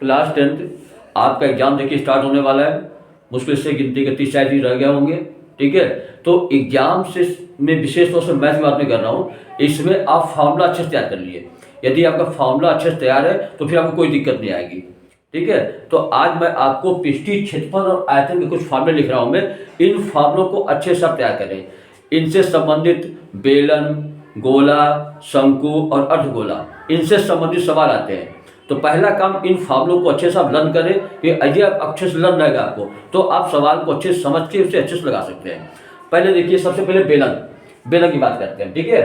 Class 10th आपका exam देखिए start होने वाला है। मुश्किल से गिनती के 30 शायद ही रह गए होंगे। ठीक है, तो एग्जाम से मैं विशेष तौर से मैथ की बात नहीं कर रहा हूँ। इसमें आप फार्मूला अच्छे से तैयार कर लिए। यदि आपका फार्मूला अच्छे से तैयार है तो फिर आपको कोई दिक्कत नहीं आएगी। ठीक है, तो आज मैं आपको पृष्ठीय क्षेत्रफल और आयतन के कुछ फार्मूले लिख रहा हूँ मैं। इन फार्मूलों को अच्छे से आप तैयार करें। इनसे संबंधित बेलन, गोला, शंकु और अर्धगोला, इनसे संबंधित सवाल आते हैं। तो पहला काम इन फार्मूलों को अच्छे से आप लर्न करें कि अजय अच्छे से लर्न रहेगा आपको, तो आप सवाल को अच्छे से समझ के उसे अच्छे से लगा सकते हैं। पहले देखिए, सबसे पहले बेलन की बात करते हैं। ठीक है,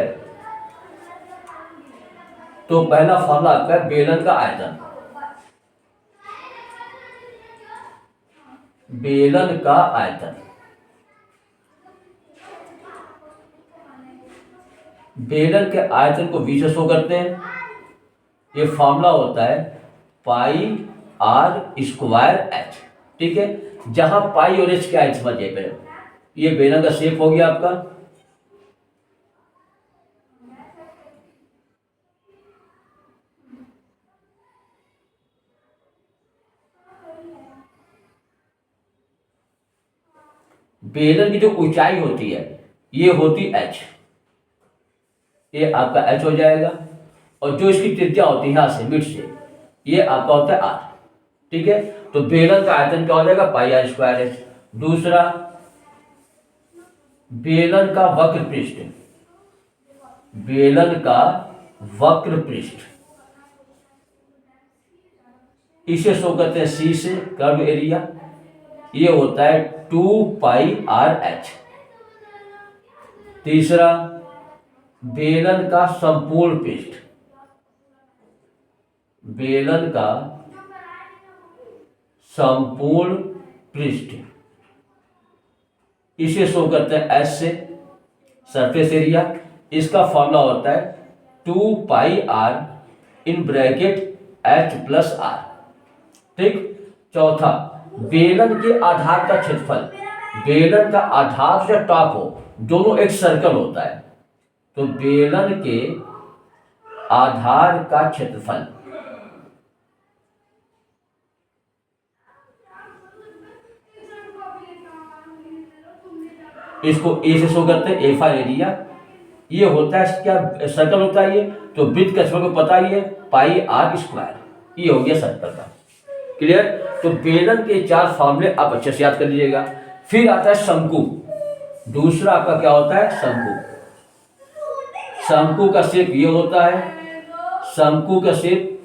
तो पहला फार्मूला आपका है बेलन का आयतन। बेलन का आयतन, बेलन के आयतन को v से शो करते हैं। ये फार्मूला होता है पाई आर स्क्वायर एच। ठीक है, जहां पाई और एच क्या है समझिए पहले। ये बेलन का शेप हो गया आपका। बेलन की जो ऊंचाई होती है ये होती एच, ये आपका एच हो जाएगा। और जो इसकी त्रिज्या होती है यहां से मिड से, ये आपका होता है आर। ठीक है, तो बेलन का आयतन क्या हो जाएगा, पाई आर स्क्वायर एच। दूसरा, बेलन का वक्र पृष्ठ, बेलन का वक्र पृष्ठ, इसे शो करते हैं सी से, कर्व एरिया। ये होता है 2 पाई आर एच। तीसरा, बेलन का संपूर्ण पृष्ठ, बेलन का संपूर्ण पृष्ठ, इसे शो करते हैं एस से, सरफेस एरिया। इसका फॉर्मूला होता है 2 pi R in bracket H plus R. ठीक। चौथा, बेलन के आधार का क्षेत्रफल, बेलन का आधार या टॉप हो, दोनों एक सर्कल होता है, तो बेलन के आधार का क्षेत्रफल, इसको ए से शो करते हैं, ए फॉर एरिया। ये होता है क्या, सर्कल होता है ये, तो वृत्त का क्षेत्रफल को पता ही है, पाई आर स्क्वायर। ये हो गया सर्कल का। क्लियर। तो बेलन के 4 फार्मूले आप अच्छे से याद कर लीजिएगा। फिर आता है शंकु। दूसरा आपका क्या होता है, शंकु। शंकु का शेप ये होता है, शंकु का शेप,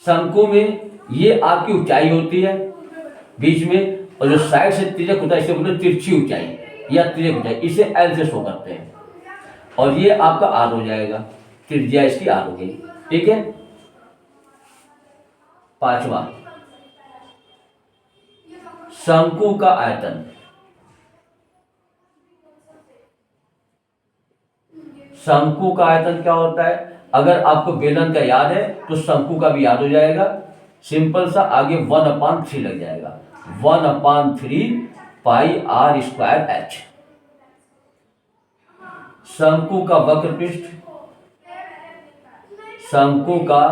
शंकु में ये आपकी ऊंचाई होती है बीच में, और जो साइड से तिर्यक होता है इसे बोलते हैं तिरछी ऊंचाई या तिर्यक ऊंचाई, इसे एल से शो करते हैं। और ये आपका आर हो जाएगा, त्रिज्या इसकी आर हो गई। ठीक है। पांचवा, शंकु का आयतन। शंकु का आयतन क्या होता है, अगर आपको बेलन का याद है तो शंकु का भी याद हो जाएगा। सिंपल सा, आगे 1/3 लग जाएगा, 1/3 पाई आर स्क्वायर एच। शंकु का वक्र पृष्ठ, शंकु का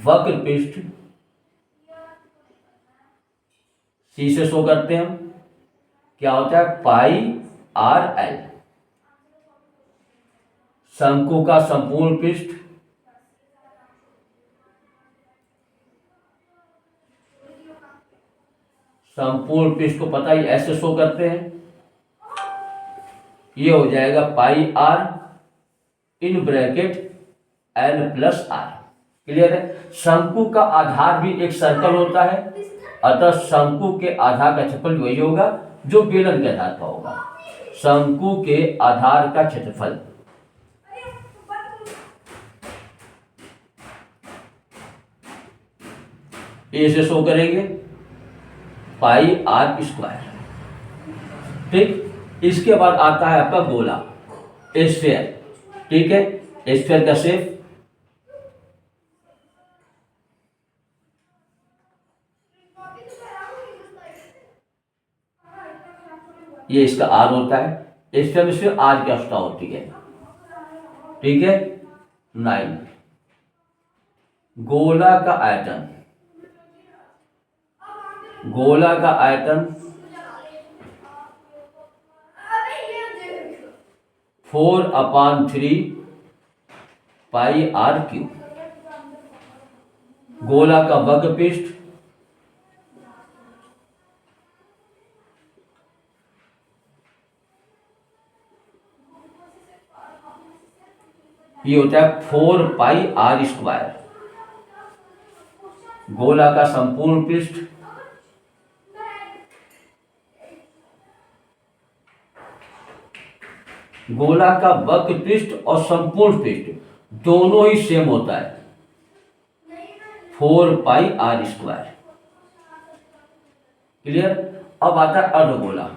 वक्र पृष्ठ सी से शो करते हैं हम, क्या होता है, पाई आर एल। शंकु का संपूर्ण पृष्ठ, संपूर्ण पृष्ठ को पता ही ऐसे शो करते हैं, ये हो जाएगा pi R in bracket L plus R. Clear है। शंकु का आधार भी एक सर्कल होता है, अतः शंकु के आधार का क्षेत्रफल वही होगा जो बेलन के आधार का होगा। शंकु के आधार का क्षेत्रफल, ए से शो करेंगे, पाई आर स्क्वायर। ठीक। इसके बाद आता है आपका गोला, स्फीयर। ठीक है, स्फीयर का शेप, ये इसका आर होता है। स्फीयर में सिर्फ आर की आवश्यकता होती है। ठीक है। 9, गोला का आयतन, गोला का आयतन 4/3 पाई आर क्यूब। गोला का वर्गपृष्ठ ये होता है 4πr²। गोला का संपूर्ण पृष्ठ गोला का वक्र पृष्ठ और संपूर्ण पृष्ठ दोनों ही सेम होता है 4πr²। क्लियर। अब आता है अर्धगोला।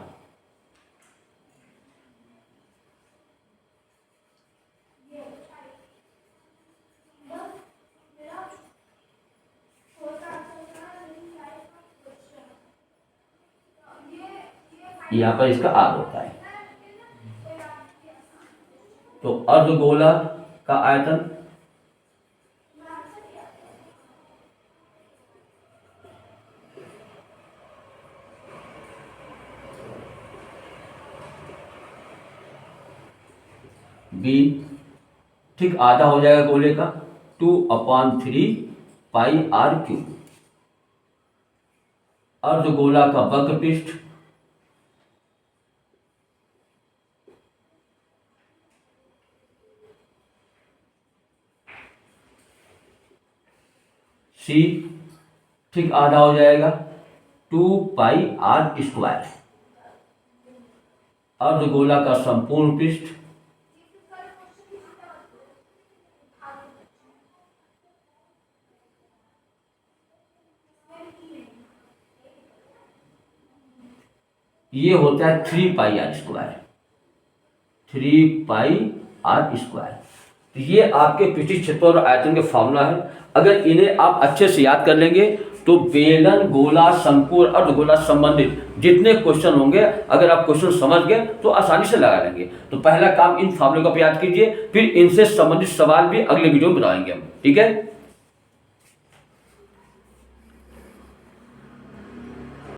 यहां पर इसका आर होता है। तो अर्धगोला का आयतन बी ठीक आधा हो जाएगा गोले का 2/3 पाई आर क्यूब। अर्धगोला का वक्रपृष्ठ सी ठीक आधा हो जाएगा 2πr²। अर्धगोला का संपूर्ण पृष्ठ ये होता है 3πr²। 3πr²। तो ये आपके पृष्ठीय क्षेत्रफल और आयतन के फॉर्मूला है। अगर इन्हें आप अच्छे से याद कर लेंगे तो बेलन, गोला, शंकु और अर्धगोला संबंधित जितने क्वेश्चन होंगे, अगर आप क्वेश्चन समझ गए तो आसानी से लगा लेंगे। तो पहला काम इन फॉर्मूले को याद कीजिए, फिर इनसे संबंधित सवाल भी अगले वीडियो में बनाएंगे हम। ठीक है।